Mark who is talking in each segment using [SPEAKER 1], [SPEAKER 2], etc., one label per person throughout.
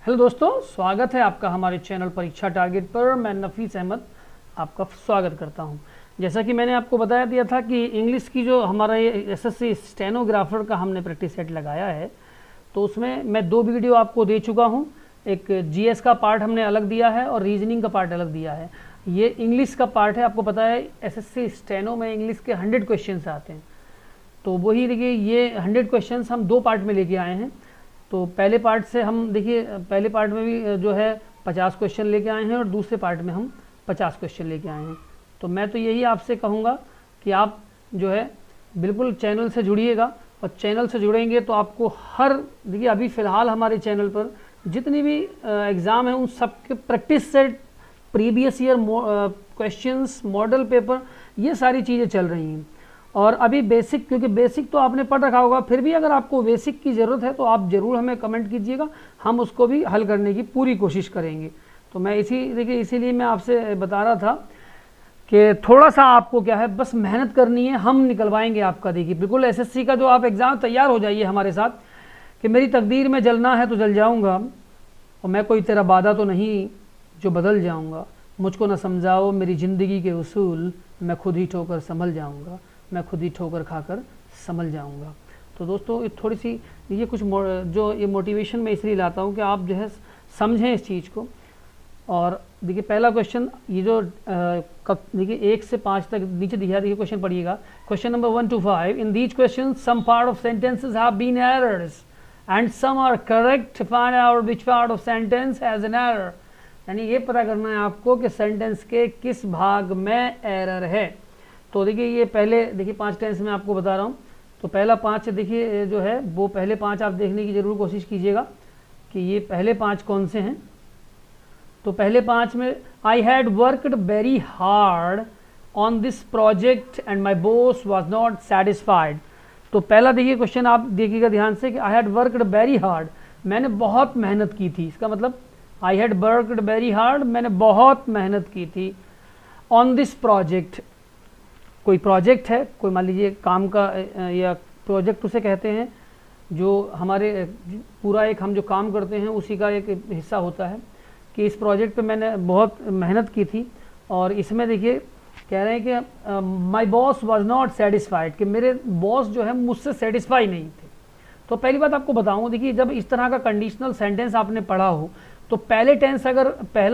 [SPEAKER 1] Hello दोस्तों, स्वागत है आपका हमारे चैनल परीक्षा टारगेट पर। मैं नफीस अहमद आपका स्वागत करता हूं। जैसा कि मैंने आपको बताया दिया था कि इंग्लिश की जो हमारा ये एसएससी स्टेनोग्राफर का हमने प्रैक्टिस सेट लगाया है, तो उसमें मैं 2 वीडियो आपको दे चुका हूं। एक जीएस का पार्ट हमने अलग दिया है और रीजनिंग का पार्ट अलग दिया है। ये इंग्लिश का पार्ट है। आपको पता है एसएससी स्टेनो में इंग्लिश के 100 क्वेश्चन आते हैं, तो वही देखिए ये 100 क्वेश्चन हम 2 पार्ट में लेके आए हैं। तो पहले पार्ट से हम देखिए, पहले पार्ट में भी जो है 50 क्वेश्चन लेके आए हैं और दूसरे पार्ट में हम 50 क्वेश्चन लेके आए हैं। तो मैं तो यही आपसे कहूँगा कि आप जो है बिल्कुल चैनल से जुड़िएगा, और चैनल से जुड़ेंगे तो आपको हर देखिए अभी फ़िलहाल हमारे चैनल पर जितनी भी एग्ज़ाम हैं उन सब के practice set, previous year questions, model paper, ये सारी चीज़ें चल रही हैं। और अभी बेसिक, क्योंकि बेसिक तो आपने पढ़ रखा होगा, फिर भी अगर आपको बेसिक की ज़रूरत है तो आप ज़रूर हमें कमेंट कीजिएगा, हम उसको भी हल करने की पूरी कोशिश करेंगे। तो मैं इसीलिए मैं आपसे बता रहा था कि थोड़ा सा आपको क्या है, बस मेहनत करनी है, हम निकलवाएंगे आपका। देखिए बिल्कुल एसएससी का जो आप एग्ज़ाम तैयार हो जाइए हमारे साथ कि मेरी तकदीर में जलना है तो जल जाऊँगा, और मैं कोई तेरा वादा तो नहीं जो बदल जाऊँगा। मुझको न समझाओ मेरी ज़िंदगी के उसूल, मैं खुद ही ठोकर संभल जाऊँगा, मैं खुद ही ठोकर खाकर संभल जाऊंगा। तो दोस्तों थोड़ी सी ये कुछ जो ये मोटिवेशन मैं इसलिए लाता हूँ कि आप जो है समझें इस चीज़ को। और देखिए पहला क्वेश्चन, ये जो देखिए 1 से 5 तक नीचे दिया, देखिए क्वेश्चन पढ़िएगा। Question number 1 to 5, in these question some part of sentences have been errors and some are correct. Find out which part of sentence has an error. यानी ये पता करना है आपको कि सेंटेंस के किस भाग में एरर है। तो देखिए ये पहले देखिए 5 टेंस में आपको बता रहा हूँ। तो पहला 5 देखिए जो है वो पहले 5 आप देखने की ज़रूर कोशिश कीजिएगा कि ये पहले 5 कौन से हैं। तो पहले 5 में I had worked very hard on this project and my boss was not satisfied. तो पहला देखिए क्वेश्चन आप देखिएगा ध्यान से कि I had worked very hard, मैंने बहुत मेहनत की थी। इसका मतलब I had worked very hard, मैंने बहुत मेहनत की थी। ऑन दिस प्रोजेक्ट, कोई प्रोजेक्ट है, कोई मान लीजिए काम का, या प्रोजेक्ट उसे कहते हैं जो हमारे पूरा एक हम जो काम करते हैं उसी का एक हिस्सा होता है, कि इस प्रोजेक्ट पे मैंने बहुत मेहनत की थी। और इसमें देखिए कह रहे हैं कि my boss was not satisfied, कि मेरे बॉस जो है मुझसे सेटिस्फाई नहीं थे। तो पहली बात आपको बताऊँ, देखिए जब इस तरह का कंडीशनल सेंटेंस आपने पढ़ा हो तो पहला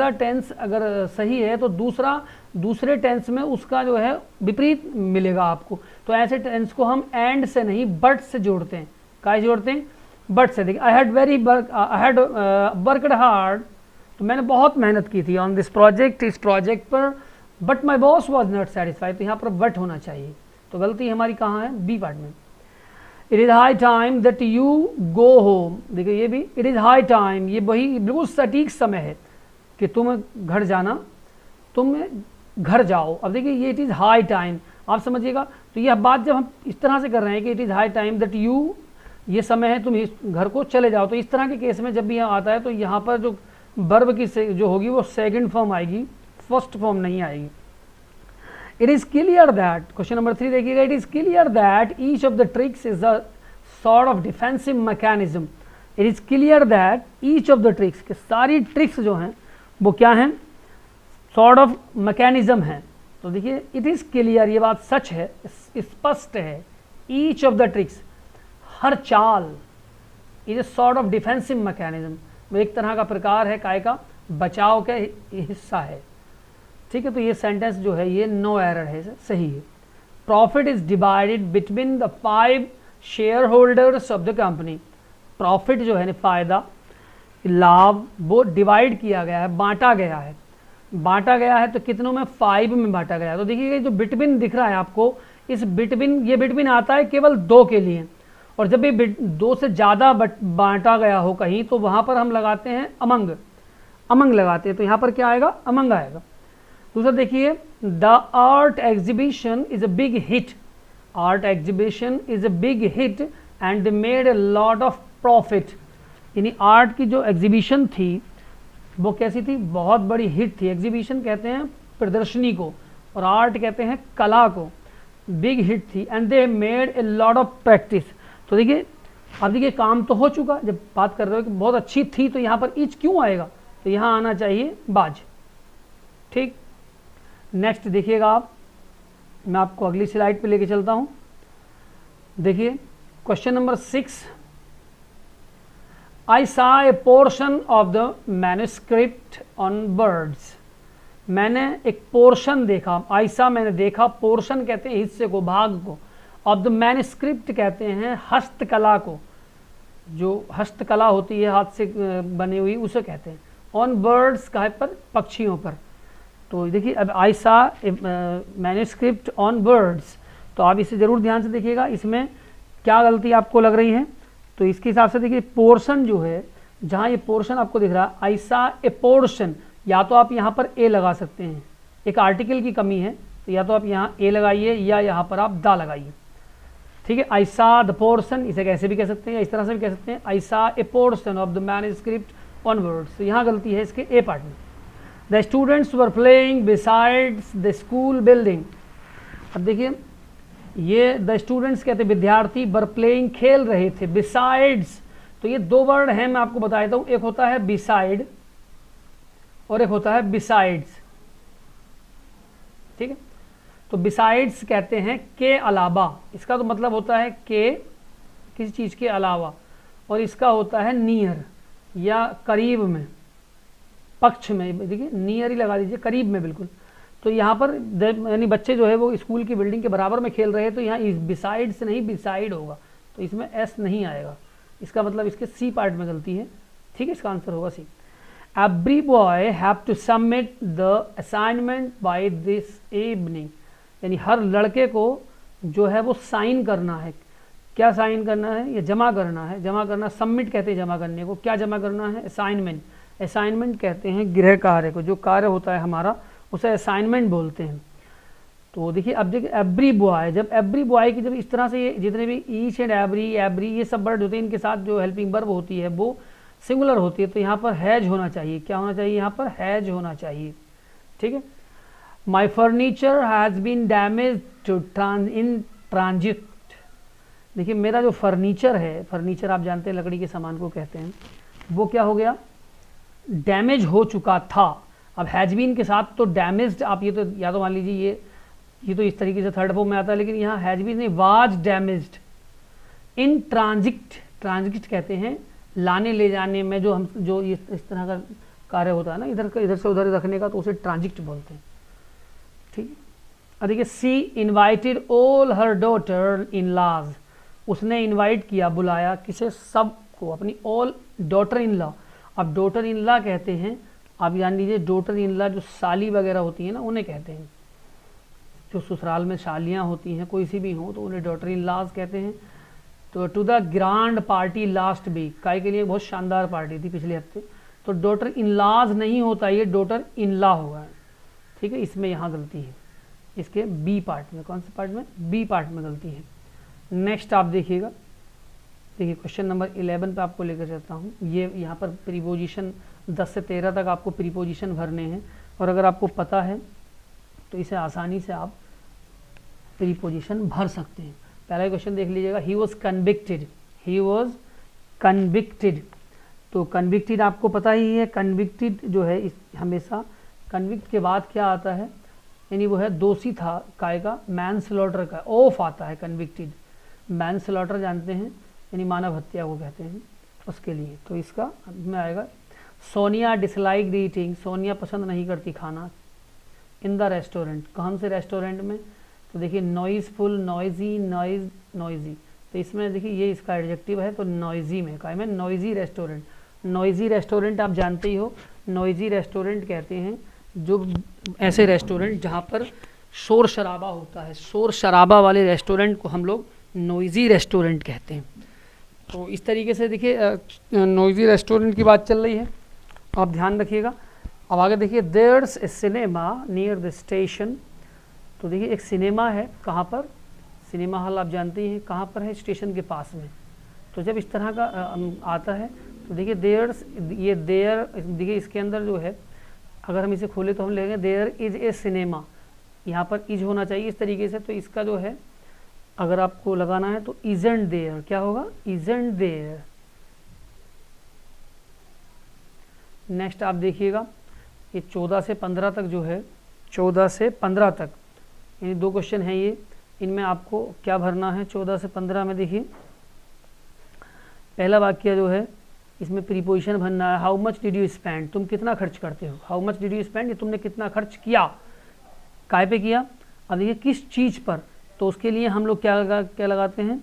[SPEAKER 1] टेंस अगर सही है तो दूसरे टेंस में उसका जो है विपरीत मिलेगा आपको। तो ऐसे टेंस को हम एंड से नहीं बट से जोड़ते हैं। क्या जोड़ते हैं? बट से। देखिए आई हैड वर्कड हार्ड, तो मैंने बहुत मेहनत की थी ऑन दिस प्रोजेक्ट, इस प्रोजेक्ट पर, but my boss was not satisfied. तो यहाँ पर बट होना चाहिए। तो गलती हमारी कहाँ है? बी पार्ट में। It is high time that you go home. देखिए ये भी इट इज़ हाई टाइम, ये वही बिल्कुल सटीक समय है कि तुम घर जाना, तुम घर जाओ। अब देखिए ये इट इज़ हाई टाइम, आप समझिएगा। तो यह बात जब हम इस तरह से कर रहे हैं कि it is high time that you, ये समय है तुम इस घर को चले जाओ, तो इस तरह के केस में जब भी यहाँ आता है तो यहाँ पर जो वर्ब की जो होगी वो सेकंड फॉर्म आएगी, फर्स्ट फॉर्म नहीं आएगी। It is clear that, question number 3 देखिएगा, it is clear that each of the tricks is a sort of defensive mechanism. It is clear that each of the tricks, कि सारी tricks जो हैं वो क्या हैं? sort of mechanism हैं। तो देखिए it is clear, ये बात सच है, स्पष्ट है। each of the tricks, हर चाल, is a sort of defensive mechanism, वो एक तरह का प्रकार है, काय का? बचाव का हिस्सा है। ठीक है, तो ये सेंटेंस जो है ये नो एरर है, सही है। Profit is divided between the 5 share holders of the company. Profit जो है फायदा, लाभ, वो डिवाइड किया गया है, बांटा गया है। बांटा गया है तो कितनों में? 5 में बांटा गया है। तो देखिए जो बिटवीन दिख रहा है आपको, इस बिटवीन, ये बिटवीन आता है केवल 2 के लिए। और जब भी 2 से ज़्यादा बांटा गया हो कहीं, तो वहाँ पर हम लगाते हैं अमंग लगाते हैं। तो यहाँ पर क्या आएगा? अमंग आएगा। दूसरा देखिए, the art exhibition is a big hit. Art exhibition is a big hit and they made a lot of profit. यानी आर्ट की जो एग्जीबिशन थी वो कैसी थी? बहुत बड़ी हिट थी। एग्जीबिशन कहते हैं प्रदर्शनी को, और आर्ट कहते हैं कला को। बिग हिट थी, and they made a lot of practice. तो देखिए अब देखिए काम तो हो चुका, जब बात कर रहे हो कि बहुत अच्छी थी तो यहाँ पर इज क्यों आएगा, तो यहाँ आना चाहिए बाज। ठीक, नेक्स्ट देखिएगा आप, मैं आपको अगली स्लाइड पे लेके चलता हूँ। देखिए क्वेश्चन नंबर 6, आई सा ए portion of the manuscript on birds. मैंने एक पोर्शन देखा, ऐसा मैंने देखा, पोर्शन कहते हैं हिस्से को, भाग को, ऑफ द मैन्युस्क्रिप्ट कहते हैं हस्तकला को, जो हस्तकला होती है हाथ से बनी हुई उसे कहते हैं। ऑन बर्ड्स कहे पर, पक्षियों पर। तो देखिए अब आई सा मैन्युस्क्रिप्ट ऑन बर्ड्स, तो आप इसे ज़रूर ध्यान से देखिएगा, इसमें क्या गलती आपको लग रही है। तो इसके हिसाब से देखिए पोर्शन जो है, जहाँ ये पोर्शन आपको दिख रहा है आई सा ए पोर्शन, या तो आप यहाँ पर ए लगा सकते हैं, एक आर्टिकल की कमी है, तो या तो आप यहाँ ए लगाइए या यहाँ पर आप दा लगाइए। ठीक है, आई सा द पोर्शन, इसे कैसे भी कह सकते हैं, इस तरह से भी कह सकते हैं, आई सा ए portion of the manuscript on words. तो यहाँ गलती है इसके ए पार्ट में। The students were playing besides the school building. अब देखिए ये द स्टूडेंट्स कहते हैं विद्यार्थी, वर प्लेइंग खेल रहे थे, बिसाइड्स, तो ये दो वर्ड हैं, मैं आपको बता देता हूँ, एक होता है बिसाइड और एक होता है बिसाइड्स। ठीक है, तो बिसाइड्स कहते हैं के अलावा, इसका तो मतलब होता है के किसी चीज़ के अलावा, और इसका होता है नियर या करीब में, पक्ष में। देखिए नियर ही लगा दीजिए, करीब में बिल्कुल। तो यहाँ पर यानी बच्चे जो है वो स्कूल की बिल्डिंग के बराबर में खेल रहे हैं, तो यहाँ बिसाइड्स नहीं बिसाइड होगा, तो इसमें एस नहीं आएगा, इसका मतलब इसके सी पार्ट में गलती है। ठीक है, इसका आंसर होगा C. Every boy have to submit the assignment by this evening, यानी हर लड़के को जो है वो साइन करना है। क्या साइन करना है, ये जमा करना है, जमा करना, सबमिट कहते हैं जमा करने को। क्या जमा करना है, असाइनमेंट। असाइनमेंट कहते हैं गृह कार्य को, जो कार्य होता है हमारा उसे असाइनमेंट बोलते हैं। तो देखिए अब देखिए एवरी बॉय, जब एवरी बॉय की जब इस तरह से ये जितने भी ईच एंड एवरी ये सब वर्ड होते हैं, इनके साथ जो हेल्पिंग वर्ब होती है वो सिंगुलर होती है, तो यहाँ पर हैज होना चाहिए। क्या होना चाहिए, यहाँ पर हैज होना चाहिए। ठीक है, my furniture has been damage to in transit. देखिए मेरा जो फर्नीचर है, फर्नीचर आप जानते हैं लकड़ी के सामान को कहते हैं, वो क्या हो गया, डैमेज हो चुका था। अब हैज बीन के साथ तो डैमेज्ड, आप ये तो या तो मान लीजिए ये तो इस तरीके से थर्ड फॉर्म में आता है, लेकिन यहाँ हैज बीन नहीं, was damaged in transit. Transit कहते हैं लाने ले जाने में, जो हम जो ये इस तरह का कार्य होता है ना, इधर से उधर रखने का, तो उसे ट्रांजिट बोलते हैं। ठीक है, अब देखिए she invited all her daughter in laws, उसने इन्वाइट किया, बुलाया, किसे, सबको, अपनी ऑल डॉटर इन लॉ। अब डॉटर इन लॉ कहते हैं, आप जान लीजिए डॉटर इन लॉ जो साली वगैरह होती हैं ना, उन्हें कहते हैं। जो ससुराल में सालियाँ होती हैं कोई सी भी हों तो उन्हें डॉटर इन लॉज कहते हैं। तो to the grand party last week, काय के लिए बहुत शानदार पार्टी थी पिछले हफ्ते, तो डॉटर इन लॉज नहीं होता, ये डॉटर इन लॉ होगा। ठीक है, इसमें यहाँ गलती है, इसके बी पार्ट में। कौन से पार्ट में, बी पार्ट में गलती है। नेक्स्ट आप देखिएगा, देखिए क्वेश्चन नंबर 11 पे आपको लेकर चलता हूँ। ये यहाँ पर प्रीपोजिशन 10 से 13 तक आपको प्रीपोजिशन भरने हैं, और अगर आपको पता है तो इसे आसानी से आप प्रीपोजिशन भर सकते हैं। पहला क्वेश्चन देख लीजिएगा, he was convicted, he was convicted. तो कन्विक्टेड आपको पता ही है, कन्विक्टेड जो है हमेशा कन्विक्ट के बाद क्या आता है, यानी वो है दोषी था, काय का, मैनस्लॉटर का, ऑफ आता है कन्विक्टेड। मैनस्लॉटर जानते हैं, यानी मानव हत्या को कहते हैं, उसके लिए। तो इसका में आएगा Sonia dislike the eating, Sonia पसंद नहीं करती खाना, इन द रेस्टोरेंट, कौन से रेस्टोरेंट में, तो देखिए नॉइजफुल, नॉइजी, नॉइजी, तो इसमें देखिए ये इसका एडजेक्टिव है, तो नॉइजी में, काय में, नॉइजी रेस्टोरेंट। नॉइजी रेस्टोरेंट आप जानते ही हो, नॉइजी रेस्टोरेंट कहते हैं जो ऐसे रेस्टोरेंट जहाँ पर शोर शराबा होता है, शोर शराबा वाले रेस्टोरेंट को हम लोग नॉइजी रेस्टोरेंट कहते हैं। तो इस तरीके से देखिए नॉइजी रेस्टोरेंट की बात चल रही है, आप ध्यान रखिएगा। अब आगे देखिए, there's a cinema near the station. तो देखिए एक सिनेमा है, कहाँ पर, सिनेमा हॉल आप जानते हैं कहाँ पर है, स्टेशन के पास में। तो जब इस तरह का आता है तो देखिए देयर्स, ये देयर, देखिए इसके अंदर जो है, अगर हम इसे खोले तो हम लेंगे देयर इज ए सिनेमा, यहाँ पर इज होना चाहिए इस तरीके से। तो इसका जो है अगर आपको लगाना है तो इजंट देयर, क्या होगा, इजंट देयर। नेक्स्ट आप देखिएगा ये 14 से 15 तक जो है, 14 से 15 तक यानी 2 क्वेश्चन हैं ये, इनमें आपको क्या भरना है। 14 से 15 में देखिए पहला वाक्य जो है इसमें प्रीपोजिशन भरना है, how much did you spend, तुम कितना खर्च करते हो, how much did you spend, ये तुमने कितना खर्च किया, काय पे किया। अब देखिए किस चीज़ पर, तो उसके लिए हम लोग क्या लगाते हैं,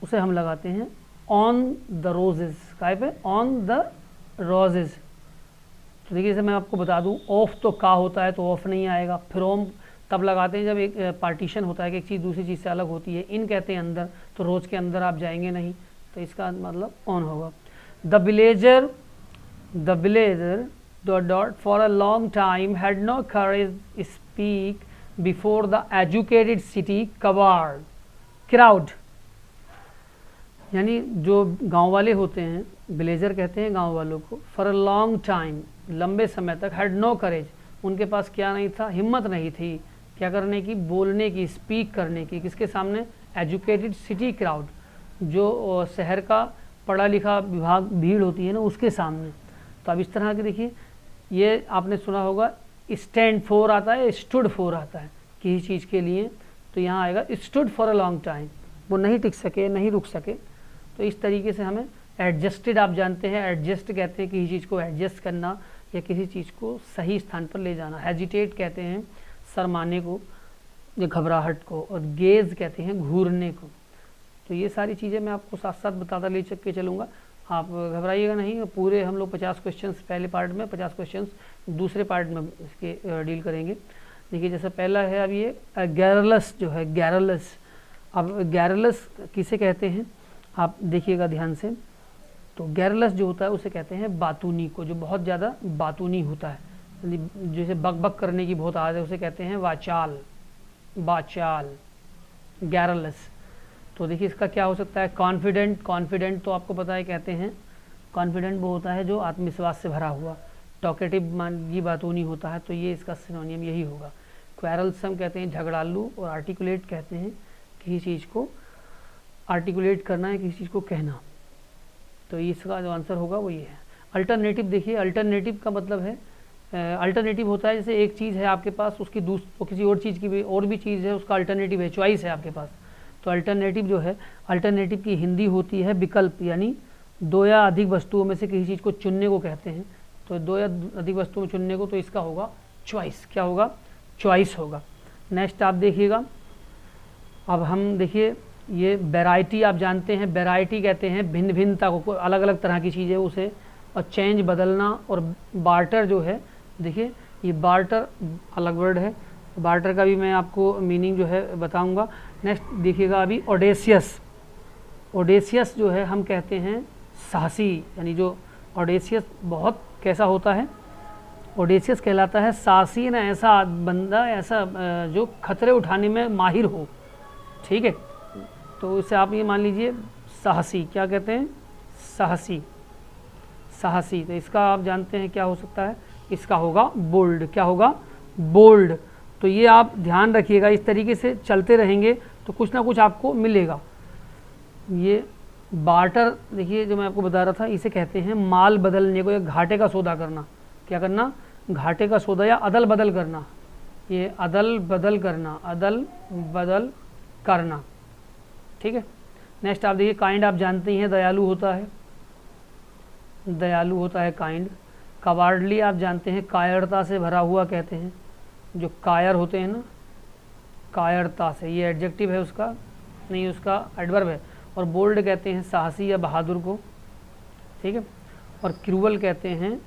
[SPEAKER 1] उसे हम लगाते हैं ऑन द रोजेज, काय पे, ऑन द रोजेज। तो देखिए जैसे मैं आपको बता दूं, ऑफ तो का होता है तो ऑफ नहीं आएगा, फ्रॉम तब लगाते हैं जब एक पार्टीशन होता है कि एक चीज़ दूसरी चीज़ से अलग होती है। इन कहते हैं अंदर, तो रोज़ के अंदर आप जाएंगे नहीं, तो इसका मतलब ऑन होगा। The villager dot for a long time had no courage speak before the educated city crowd, यानी जो गांव वाले होते हैं, विलेजर कहते हैं गांव वालों को, फॉर अ लॉन्ग टाइम, लंबे समय तक, हैड नो करेज, उनके पास क्या नहीं था, हिम्मत नहीं थी, क्या करने की, बोलने की, स्पीक करने की, किसके सामने, एजुकेटेड सिटी क्राउड, जो शहर का पढ़ा लिखा विभाग भीड़ होती है ना, उसके सामने। तो अब इस तरह के देखिए, ये आपने सुना होगा स्टैंड फॉर आता है, स्टूड फॉर आता है किसी चीज़ के लिए, तो यहाँ आएगा stood for a long time, वो नहीं टिक सके, नहीं रुक सके। तो इस तरीके से हमें एडजस्टेड, आप जानते हैं एडजस्ट कहते हैं किसी चीज़ को एडजस्ट करना या किसी चीज़ को सही स्थान पर ले जाना। हेजिटेट कहते हैं शर्माने को या घबराहट को, और गेज कहते हैं घूरने को। तो ये सारी चीज़ें मैं आपको साथ साथ बताता ले के चलूँगा, आप घबराइएगा नहीं। पूरे हम लोग 50 क्वेश्चंस पहले पार्ट में, 50 क्वेश्चंस दूसरे पार्ट में इसके डील करेंगे। देखिए जैसे पहला है अब ये गैरलस जो है, गैरलस। अब गैरलस किसे कहते हैं आप देखिएगा ध्यान से, तो गैरलस जो होता है उसे कहते हैं बातूनी को, जो बहुत ज़्यादा बातूनी होता है, जैसे बक बक करने की बहुत आदत है, उसे कहते हैं वाचाल, बाचाल, गैरलस। तो देखिए इसका क्या हो सकता है, कॉन्फिडेंट, कॉन्फिडेंट तो आपको पता है कहते हैं, कॉन्फिडेंट वो होता है जो आत्मविश्वास से भरा हुआ, टॉकेटिव ये बातूनी होता है, तो ये इसका सिनोनियम यही होगा। क्वेरलसम कहते हैं झगड़ालू, और आर्टिकुलेट कहते हैं किसी चीज़ को आर्टिकुलेट करना है, किसी चीज़ को कहना। तो इसका जो आंसर होगा वो ये है। अल्टरनेटिव देखिए, अल्टरनेटिव का मतलब है, अल्टरनेटिव होता है जैसे एक चीज़ है आपके पास, उसकी तो किसी और चीज़ की भी और भी चीज़ है, उसका अल्टरनेटिव है, चॉइस है आपके पास। तो अल्टरनेटिव जो है, अल्टरनेटिव की हिंदी होती है विकल्प, यानी 2 या अधिक वस्तुओं में से किसी चीज़ को चुनने को कहते हैं। तो 2 या अधिक वस्तुओं में चुनने को, तो इसका होगा चॉइस, क्या होगा, चॉइस होगा। नेक्स्ट आप देखिएगा, अब हम देखिए ये वैरायटी, आप जानते हैं वैरायटी कहते हैं भिन्न भिन्नता को, अलग अलग तरह की चीज़ें उसे, और चेंज बदलना, और बार्टर जो है, देखिए ये बार्टर अलग वर्ड है, बार्टर का भी मैं आपको मीनिंग जो है बताऊंगा। नेक्स्ट देखिएगा अभी ऑडेसियस, ऑडेसियस जो है हम कहते हैं साहसी, यानी जो ऑडेसियस बहुत कैसा होता है, ऑडेसियस कहलाता है साहसी ना, ऐसा बंदा, ऐसा जो खतरे उठाने में माहिर हो, ठीक है। तो इसे आप ये मान लीजिए साहसी, क्या कहते हैं, साहसी, साहसी। तो इसका आप जानते हैं क्या हो सकता है, इसका होगा बोल्ड, क्या होगा, बोल्ड। तो ये आप ध्यान रखिएगा, इस तरीके से चलते रहेंगे तो कुछ ना कुछ आपको मिलेगा। ये बार्टर देखिए जो मैं आपको बता रहा था, इसे कहते हैं माल बदलने को, या घाटे का सौदा करना, क्या करना, घाटे का सौदा या अदल बदल करना, ये अदल बदल करना, अदल बदल करना, ठीक है। नेक्स्ट आप देखिए काइंड, आप जानते ही हैं दयालु होता है, दयालु होता है काइंड। कवार्डली आप जानते हैं कायरता से भरा हुआ कहते हैं, जो कायर होते हैं ना, कायरता से, ये एडजेक्टिव है उसका, नहीं उसका एडवर्ब है। और बोल्ड कहते हैं साहसी या बहादुर को, ठीक है। और क्रूअल कहते हैं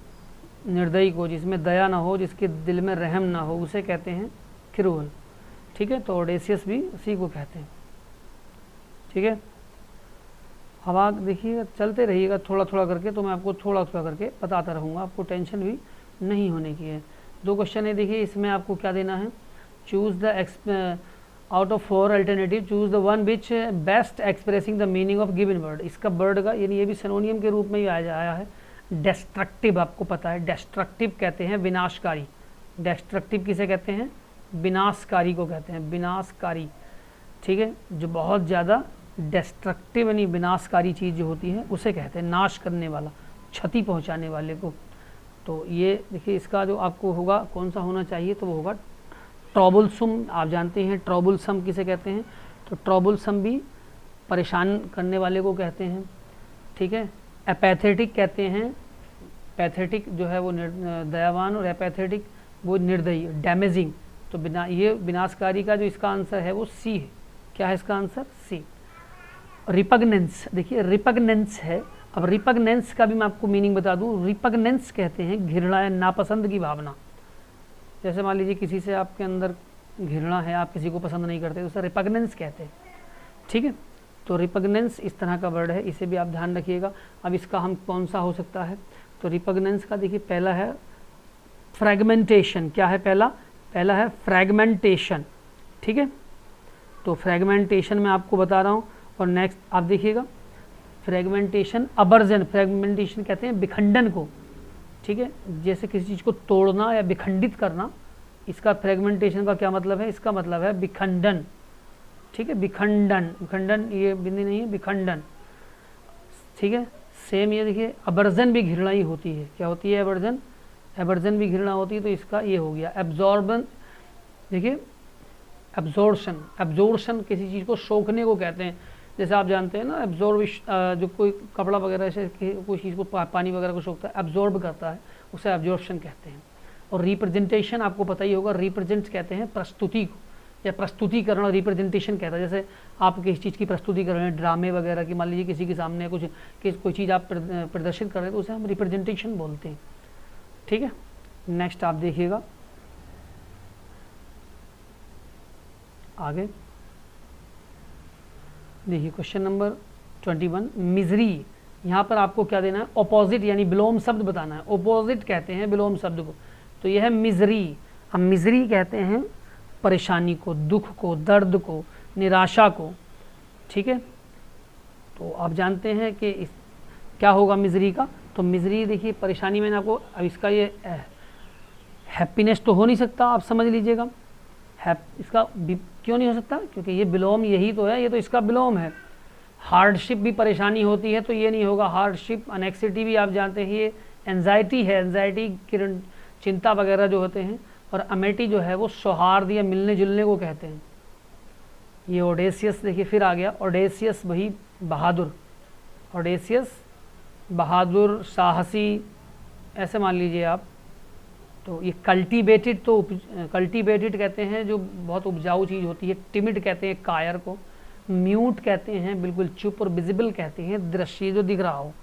[SPEAKER 1] निर्दयी को, जिसमें दया ना हो, जिसके दिल में रहम ना हो, उसे कहते हैं क्रूअल, ठीक है। तो ऑडेसियस भी उसी को कहते हैं, ठीक है। अब आप देखिएगा, चलते रहिएगा थोड़ा थोड़ा करके, तो मैं आपको थोड़ा थोड़ा करके बताता रहूँगा, आपको टेंशन भी नहीं होने की है। 2 क्वेश्चन है देखिए, इसमें आपको क्या देना है, choose the out of 4 alternative choose the one which best expressing the meaning of given word. इसका वर्ड का यानी ये भी सिनोनियम के रूप में ही आया है। डेस्ट्रक्टिव आपको पता है, डेस्ट्रक्टिव कहते हैं विनाशकारी, डेस्ट्रक्टिव किसे कहते हैं, विनाशकारी को कहते हैं, विनाशकारी। ठीक है, जो बहुत ज़्यादा डिस्ट्रक्टिव यानी विनाशकारी चीज़ जो होती है उसे कहते हैं, नाश करने वाला, क्षति पहुंचाने वाले को। तो ये देखिए इसका जो आपको होगा कौन सा होना चाहिए, तो वो होगा ट्रबलसम। आप जानते हैं ट्रबलसम किसे कहते हैं, तो ट्रबलसम भी परेशान करने वाले को कहते हैं, ठीक है। एपैथेटिक कहते हैं, पैथेटिक जो है वो दयावान, और एपैथेटिक वो निर्दयी, डैमेजिंग। तो बिना ये विनाशकारी का जो इसका आंसर है वो सी है। क्या है इसका आंसर, सी। रिपग्नेंस, देखिए रिपग्नेंस है। अब रिपग्नेंस का भी मैं आपको मीनिंग बता दूं। रिपग्नेंस कहते हैं घृणा या नापसंद की भावना। जैसे मान लीजिए किसी से आपके अंदर घृणा है, आप किसी को पसंद नहीं करते, तो उसे रिपग्नेंस कहते हैं, ठीक है। तो रिपग्नेंस इस तरह का वर्ड है, इसे भी आप ध्यान रखिएगा। अब इसका हम कौन सा हो सकता है, तो रिपग्नेंस का देखिए पहला है फ्रैगमेंटेशन। क्या है पहला, पहला है फ्रैगमेंटेशन, ठीक है। तो फ्रैगमेंटेशन मैं आपको बता रहा हूँ। और नेक्स्ट आप देखिएगा फ्रैगमेंटेशन, अबर्जन। फ्रैगमेंटेशन कहते हैं विखंडन को, ठीक है, जैसे किसी चीज़ को तोड़ना या विखंडित करना। इसका फ्रैगमेंटेशन का क्या मतलब है, इसका मतलब है विखंडन, ठीक है, विखंडन। विखंडन ये बिंदी नहीं है, विखंडन, ठीक है। सेम ये देखिए अबर्जन भी घृणा ही होती है। क्या होती है, अबर्जन, एबर्जन भी घृणा होती है। तो इसका ये हो गया एब्जॉर्बन। देखिए एब्जॉर्शन, एब्जॉर्शन किसी चीज़ को सोखने को कहते हैं। जैसे आप जानते हैं ना एब्जॉर्बिश, जो कोई कपड़ा वगैरह से कोई चीज़ को पानी वगैरह को सोखता है, एब्जॉर्ब करता है, उसे एब्जॉर्प्शन कहते हैं। और रिप्रेजेंटेशन आपको पता ही होगा, रिप्रेजेंट कहते हैं प्रस्तुति को, या प्रस्तुतिकरण रिप्रेजेंटेशन कहता है। जैसे आप किसी चीज़ की प्रस्तुति कर रहे हैं, ड्रामे वगैरह की, मान लीजिए किसी के सामने कोई चीज़ आप प्रदर्शित कर रहे हैं, तो उसे हम रिप्रेजेंटेशन बोलते हैं, ठीक है। नेक्स्ट आप देखिएगा आगे, देखिए क्वेश्चन नंबर 21, मिजरी। यहाँ पर आपको क्या देना है, ऑपोजिट यानी विलोम शब्द बताना है। ऑपोजिट कहते हैं विलोम शब्द को, तो यह है मिजरी। अब मिजरी कहते हैं परेशानी को, दुख को, दर्द को, निराशा को, ठीक है। तो आप जानते हैं कि क्या होगा मिजरी का, तो मिजरी देखिए परेशानी, मैंने आपको, अब इसका ये हैप्पीनेस तो हो नहीं सकता, आप समझ लीजिएगा। इसका क्यों नहीं हो सकता, क्योंकि ये विलोम यही तो है, ये तो इसका विलोम है। हार्डशिप भी परेशानी होती है, तो ये नहीं होगा हार्डशिप। एनेक्सिटी भी आप जानते हैं ये एंजाइटी है, एंजाइटी चिंता वगैरह जो होते हैं। और अमेटी जो है वो सौहार्द या मिलने जुलने को कहते हैं। ये ओडेसियस देखिए फिर आ गया, ओडेसियस वही बहादुर, ओडेसियस बहादुर, साहसी, ऐसे मान लीजिए आप। तो ये कल्टीवेटेड, तो कल्टीवेटेड कहते हैं जो बहुत उपजाऊ चीज़ होती है। टिमिड कहते हैं कायर को, म्यूट कहते हैं बिल्कुल चुप, और विजिबल कहते हैं दृश्य जो दिख रहा हो।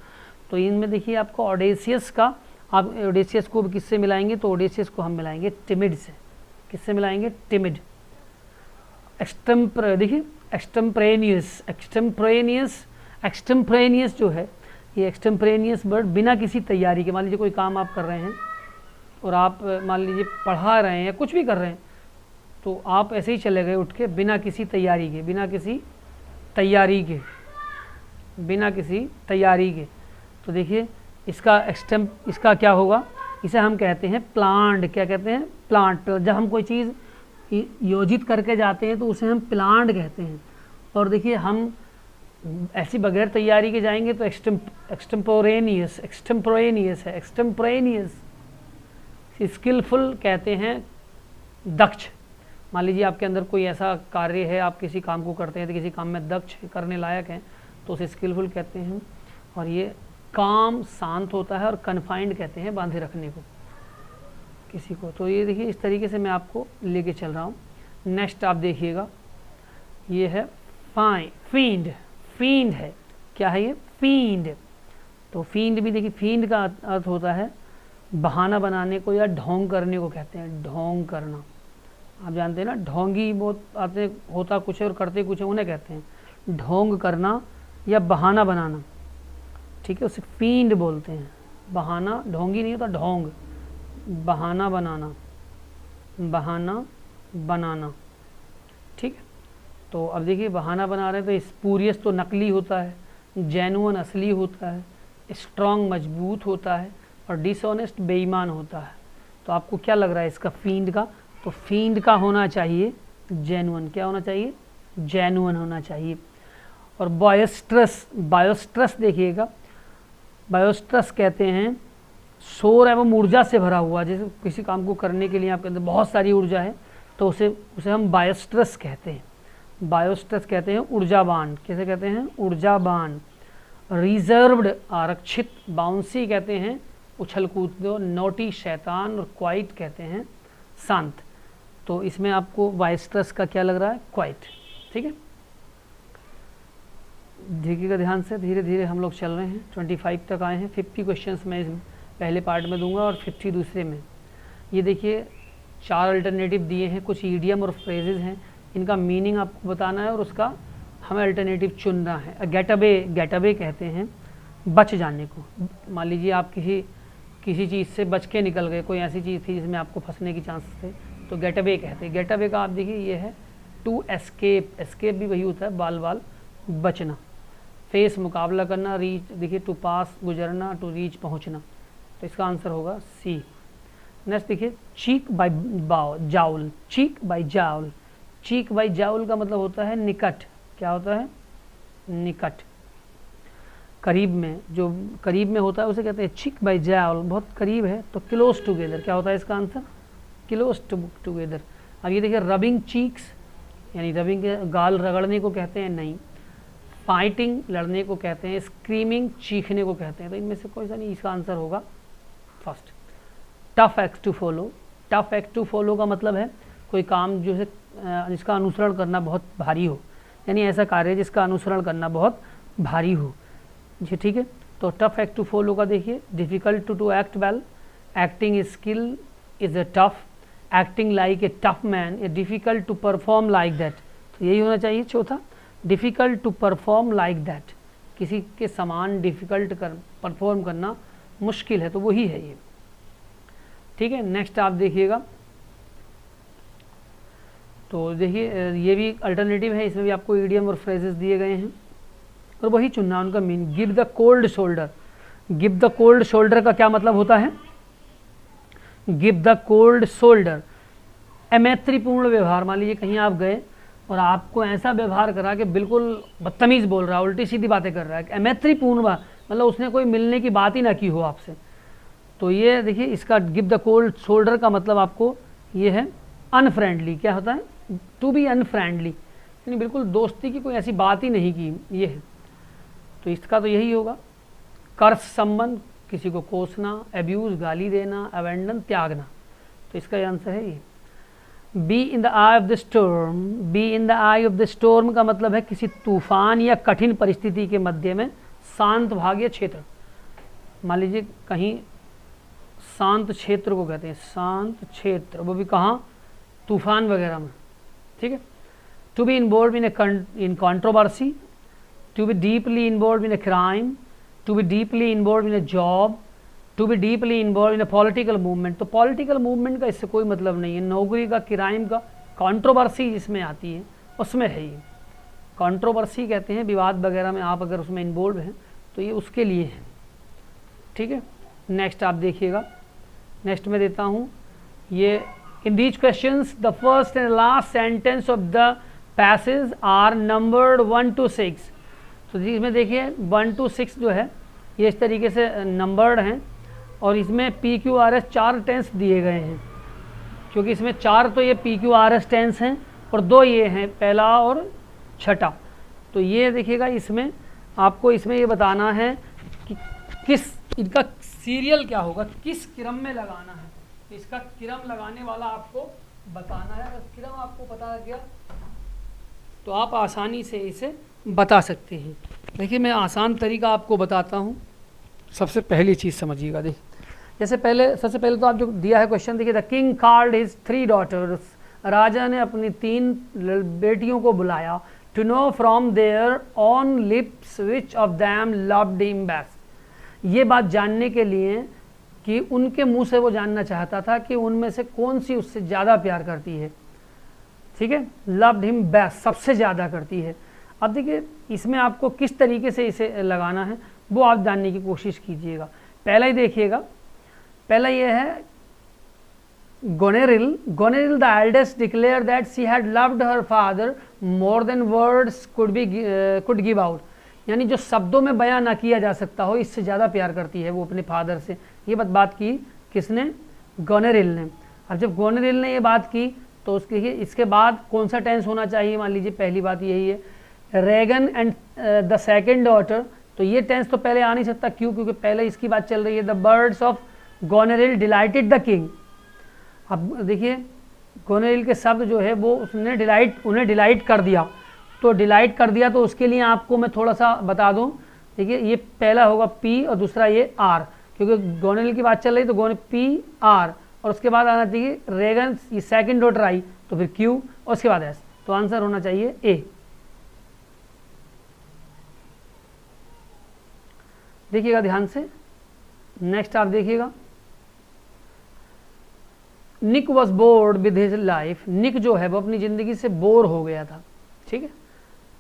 [SPEAKER 1] तो इनमें देखिए आपको ऑडेसियस का, आप ओडेसियस को किससे मिलाएंगे, तो ओडेसियस को हम मिलाएंगे टिमिड से। किससे मिलाएंगे, टिमिड। देखिए एक्सटेम्परेनियस, एक्सटेम्परेनियस जो है, ये एक्सटेम्परेनियस वर्ड बिना किसी तैयारी के, मान लीजिए कोई काम आप कर रहे हैं और आप मान लीजिए पढ़ा रहे हैं या कुछ भी कर रहे हैं, तो आप ऐसे ही चले गए उठ के बिना किसी तैयारी के, बिना किसी तैयारी के। तो देखिए इसका क्या होगा, इसे हम कहते हैं प्लांट। क्या कहते हैं, प्लांट। जब हम कोई चीज़ योजित करके जाते हैं तो उसे हम प्लांट कहते हैं। और देखिए हम ऐसी बगैर तैयारी के जाएंगे तो एक्सटेम्पोरेनियस है, एक्सटेम्पोरेनियस। स्किलफुल कहते हैं दक्ष। मान लीजिए आपके अंदर कोई ऐसा कार्य है, आप किसी काम को करते हैं तो किसी काम में दक्ष करने लायक हैं, तो उसे स्किलफुल कहते हैं। और ये काम शांत होता है, और कन्फाइंड कहते हैं बांधे रखने को किसी को। तो ये देखिए इस तरीके से मैं आपको लेके चल रहा हूँ। नेक्स्ट आप देखिएगा, ये है फींड। फींड है, क्या है ये, फींड। तो फींड भी देखिए, फींड का अर्थ होता है बहाना बनाने को या ढोंग करने को कहते हैं। ढोंग करना, आप जानते हैं ना, ढोंगी बहुत आते, होता कुछ है और करते कुछ है, उन्हें कहते हैं ढोंग करना या बहाना बनाना, ठीक है, उसे फींड बोलते हैं। बहाना, ढोंगी नहीं होता, ढोंग, बहाना बनाना, ठीक है। तो अब देखिए बहाना बना रहे हैं, तो स्पूरियस तो नकली होता है, जेन्युइन असली होता है, स्ट्रॉन्ग मजबूत होता है, और डिसऑनेस्ट बेईमान होता है। तो आपको क्या लग रहा है इसका फींड का, तो फींड का होना चाहिए जेन्युइन। क्या होना चाहिए, जेन्युइन होना चाहिए। और बायोस्ट्रस, बायोस्ट्रस देखिएगा, बायोस्ट्रस कहते हैं शोर एवं ऊर्जा से भरा हुआ, जैसे किसी काम को करने के लिए आपके अंदर बहुत सारी ऊर्जा है तो उसे हम बायोस्ट्रस कहते हैं। बायोस्ट्रस कहते हैं ऊर्जावान, कैसे कहते हैं, ऊर्जावान। रिजर्व्ड आरक्षित, बाउंसी कहते हैं उछल कूद दो, नोटी शैतान, और क्वाइट कहते हैं शांत। तो इसमें आपको बायोस्ट्रस का क्या लग रहा है, क्वाइट। ठीक है, देखिएगा ध्यान से, धीरे धीरे हम लोग चल रहे हैं, 25 तक आए हैं। 50 क्वेश्चंस मैं इस पहले पार्ट में दूंगा और 50 दूसरे में। ये देखिए 4 अल्टरनेटिव दिए हैं, कुछ ईडियम और फ्रेजेज हैं, इनका मीनिंग आपको बताना है और उसका हमें अल्टरनेटिव चुनना है। गेट अवे, गेट अवे कहते हैं बच जाने को। मान लीजिए आप किसी चीज़ से बच के निकल गए, कोई ऐसी चीज़ थी जिसमें आपको फंसने की चांसेस थे, तो गेट अवे कहते हैं। गेट अवे का आप देखिए ये है टू एस्केप, एस्केप भी वही होता है बाल बाल बचना। फेस मुकाबला करना, रीच देखिए टू पास गुजरना, टू रीच पहुंचना, तो इसका आंसर होगा सी। नेक्स्ट देखिए चीक बाय जाउल, चीक बाय जाउल, चीक बाय जाउल का मतलब होता है निकट। क्या होता है, निकट, करीब में, जो करीब में होता है उसे कहते हैं चीक बाय जाउल, बहुत करीब है। तो क्लोज टुगेदर, क्या होता है इसका आंसर, क्लोज टुगेदर। अब ये देखिए रबिंग चीक्स, यानी रबिंग के गाल रगड़ने को कहते हैं, नहीं। फाइटिंग लड़ने को कहते हैं, स्क्रीमिंग चीखने को कहते हैं, तो इनमें से कोई सा नहीं, इसका आंसर होगा first. Tough act to follow, tough act to follow का मतलब है कोई काम जो है जिसका अनुसरण करना बहुत भारी हो, यानी ऐसा कार्य जिसका अनुसरण करना बहुत भारी हो जी। ठीक है, तो टफ एक्ट टू फॉलो का देखिए difficult to act well, acting skill is a tough, acting like a tough man, a difficult to perform like that, तो यही होना चाहिए चौथा, difficult to perform like that, किसी के समान डिफ़िकल्ट परफॉर्म करना मुश्किल है, तो वही है ये। ठीक है, नेक्स्ट आप देखिएगा, तो देखिए ये भी अल्टरनेटिव है, इसमें भी आपको ईडियम और फ्रेजेस दिए गए हैं और वही चुनना उनका mean. Give the cold shoulder, give the cold shoulder का क्या मतलब होता है, गिव द कोल्ड शोल्डर, अमैत्रीपूर्ण व्यवहार। मान लीजिए कहीं आप गए और आपको ऐसा व्यवहार करा कि बिल्कुल बदतमीज़ बोल रहा है, उल्टी सीधी बातें कर रहा है, अमैत्रीपूर्ण मतलब उसने कोई मिलने की बात ही ना की हो आपसे, तो ये देखिए इसका गिव द कोल्ड शोल्डर का मतलब आपको ये है अनफ्रेंडली। क्या होता है, टू बी अनफ्रेंडली, यानी बिल्कुल दोस्ती की कोई ऐसी बात ही नहीं की, ये है, तो इसका तो यही होगा। कर्स संबंध, किसी को कोसना, अब्यूज़ गाली देना, अबेंडन त्यागना, तो इसका आंसर है ये। Be in the I of the storm, be in the I of the storm का मतलब है किसी तूफान या कठिन परिस्थिति के मध्य में शांत भाग्य क्षेत्र। मान लीजिए कहीं शांत क्षेत्र को कहते हैं, शांत क्षेत्र, वो भी कहाँ, तूफान वगैरह में। ठीक है, to be involve in controversy, to be deeply involve in a crime, to be deeply involve in a job, to be deeply involve in a political movement, तो पॉलिटिकल मूवमेंट का इससे कोई मतलब नहीं है। नौकरी का, क्राइम का, कंट्रोवर्सी जिसमें आती है उसमें है ये, कंट्रोवर्सी कहते हैं विवाद वगैरह में आप अगर उसमें इन्वॉल्व हैं तो ये उसके लिए है। ठीक है, नेक्स्ट आप देखिएगा, नेक्स्ट में देता हूँ ये, in these questions the first and last sentence of the passage are numbered 1 to 6, तो इसमें देखिए 1 to 6 जो है ये इस तरीके से नंबर्ड हैं और इसमें PQRS 4 टेंस दिए गए हैं, क्योंकि इसमें 4 तो ये PQRS टेंस हैं और 2 ये हैं, पहला और छठा। तो ये देखिएगा इसमें आपको इसमें ये बताना है कि किस इनका सीरियल क्या होगा, किस क्रम में लगाना है, तो इसका क्रम लगाने वाला आपको बताना है। अगर क्रम आपको पता लग गया तो आप आसानी से इसे बता सकते हैं। देखिए मैं आसान तरीका आपको बताता हूँ। सबसे पहली चीज़ समझिएगा, देखिए जैसे सबसे पहले तो आप जो दिया है क्वेश्चन देखिए, the king called his 3 daughters, राजा ने अपनी 3 बेटियों को बुलाया, to know from their own lips which of them loved him best, ये बात जानने के लिए कि उनके मुंह से वो जानना चाहता था कि उनमें से कौन सी उससे ज़्यादा प्यार करती है। ठीक है, लव्ड हिम बेस्ट, सबसे ज़्यादा करती है। अब देखिए इसमें आपको किस तरीके से इसे लगाना है वो आप जानने की कोशिश कीजिएगा। पहला ही देखिएगा, पहला ये है Goneril the eldest declared that she had loved her father more than words could give out. यानी जो शब्दों में बयां ना किया जा सकता हो, इससे ज़्यादा प्यार करती है वो अपने फादर से। ये बात की किसने? गोनेरिल ने। अब जब गोनेरिल ने ये बात की तो इसके बाद कौन सा टेंस होना चाहिए? मान लीजिए पहली बात यही है, Regan and the second daughter, तो ये टेंस तो पहले आ नहीं सकता। क्यों? क्योंकि पहले इसकी बात चल रही है, the birds of Goneril delighted the king. अब देखिए गोनेरिल के शब्द जो है वो उन्हें डिलाइट कर दिया। तो डिलाइट कर दिया तो उसके लिए आपको मैं थोड़ा सा बता दूं। देखिए ये पहला होगा पी और दूसरा ये आर, क्योंकि गोनेरिल की बात चल रही तो पी आर और उसके बाद आना चाहिए रेगन, ये सेकंड डॉटर आई तो फिर क्यू और उसके बाद एस। तो आंसर होना चाहिए ए। देखिएगा ध्यान से, नेक्स्ट आप देखिएगा, Nick was bored with his life. Nick जो है वो अपनी ज़िंदगी से बोर हो गया था। ठीक है,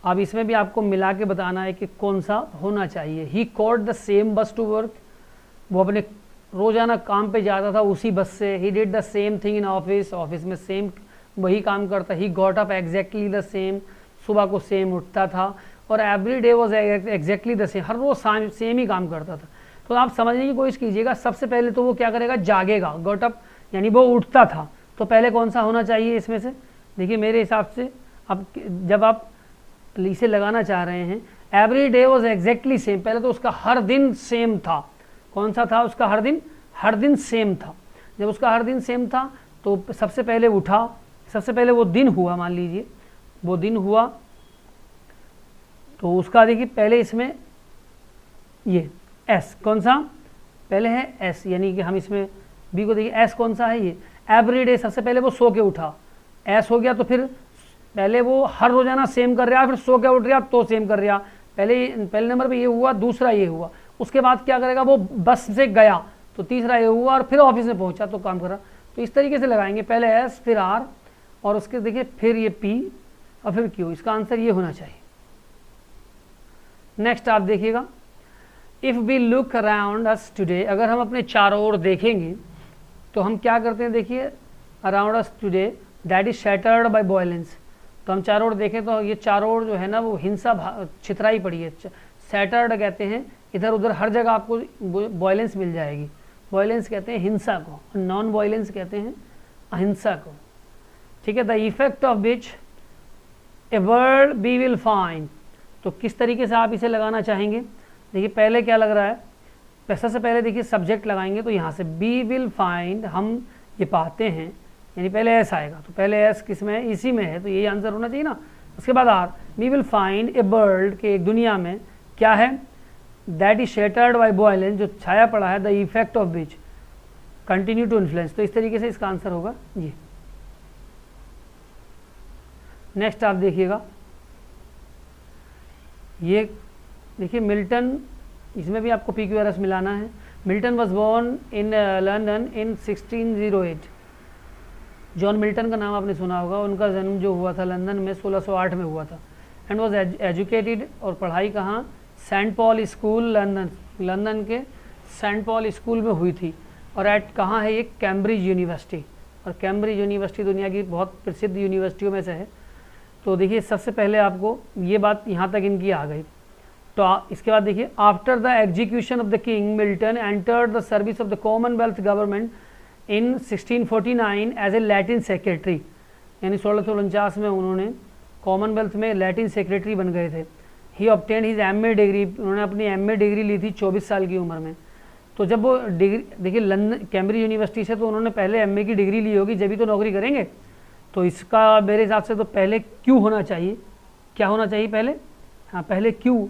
[SPEAKER 1] अब इसमें भी आपको मिला के बताना है कि कौन सा होना चाहिए। ही कॉट द सेम बस टू वर्क, वो अपने रोज़ाना काम पे जाता था उसी बस से। He did the same thing in office, office में सेम वही काम करता। He got up exactly the same, सुबह को सेम उठता था। और every day was exactly the same, हर रोज़ सेम ही काम करता था। तो आप समझने की कोशिश कीजिएगा, सबसे पहले तो वो क्या करेगा? जागेगा। गॉट अप यानी वो उठता था, तो पहले कौन सा होना चाहिए इसमें से? देखिए मेरे हिसाब से अब जब आप इसे लगाना चाह रहे हैं, every day was exactly same, पहले तो उसका हर दिन सेम था। कौन सा था उसका? हर दिन सेम था। जब उसका हर दिन सेम था तो सबसे पहले उठा, सबसे पहले वो दिन हुआ, मान लीजिए वो दिन हुआ, तो उसका देखिए पहले इसमें ये एस, कौन सा पहले है? एस, यानी कि हम इसमें बी को देखिए, एस कौन सा है? ये एवरी डे, सबसे पहले वो सो के उठा, एस हो गया। तो फिर पहले वो हर रोजाना सेम कर रहा, फिर सो के उठ रहा तो सेम कर रहा। पहले नंबर पे ये हुआ, दूसरा ये हुआ। उसके बाद क्या करेगा? वो बस से गया, तो तीसरा ये हुआ, और फिर ऑफिस में पहुंचा तो काम करा। तो इस तरीके से लगाएंगे, पहले एस फिर आर और उसके देखिए फिर ये पी और फिर क्यू। इसका आंसर ये होना चाहिए। नेक्स्ट आप देखिएगा, if we look around us today, अगर हम अपने चारों ओर देखेंगे तो हम क्या करते हैं? देखिए around us today that is shattered by violence. तो हम चारों ओर देखें तो ये चारों ओर जो है ना वो हिंसा छितराई पड़ी है। शैटर्ड कहते हैं, इधर उधर हर जगह आपको वायलेंस मिल जाएगी। वायलेंस कहते हैं हिंसा को, नॉन वायलेंस कहते हैं अहिंसा को। ठीक है, the effect of which a world we will find. तो किस तरीके से आप इसे लगाना चाहेंगे? देखिए पहले क्या लग रहा है, सबसे पहले देखिए सब्जेक्ट लगाएंगे तो यहाँ से बी विल फाइंड, हम ये पाते हैं, यानी पहले एस आएगा। तो पहले एस किस में है? इसी में है, तो यही आंसर होना चाहिए ना। उसके बाद R, we will find a world, के एक दुनिया में क्या है? That is shattered by violence, जो छाया पड़ा है, the effect of which continue to influence. तो इस तरीके से इसका आंसर होगा ये। नेक्स्ट आप देखिएगा, ये देखिए मिल्टन, इसमें भी आपको PQRS मिलाना है। Milton was born in London in 1608। John Milton का नाम आपने सुना होगा, उनका जन्म जो हुआ था लंदन में 1608 में हुआ था। एंड वॉज एजुकेटेड, और पढ़ाई कहाँ? Saint Paul school London, London के सेंट पॉल स्कूल में हुई थी। और एट कहाँ है ये? Cambridge University. और कैम्ब्रिज यूनिवर्सिटी दुनिया की बहुत प्रसिद्ध यूनिवर्सिटियों में से है। तो देखिए सबसे पहले आपको ये बात यहाँ तक इनकी आ गई। तो इसके बाद देखिए, after the execution of the king Milton entered the service of the Commonwealth government in 1649 as a Latin secretary, यानी 1649 में उन्होंने कॉमनवेल्थ में लैटिन सेक्रेटरी बन गए थे। ही ऑब्टेन हिज MA डिग्री, उन्होंने अपनी MA डिग्री ली थी 24 साल की उम्र में। तो जब वो डिग्री, देखिए लंदन कैम्ब्रिज यूनिवर्सिटी से, तो उन्होंने पहले MA की डिग्री ली होगी, जब भी तो नौकरी करेंगे। तो इसका मेरे हिसाब से तो पहले क्यू होना चाहिए। क्या होना चाहिए पहले? हाँ पहले क्यू,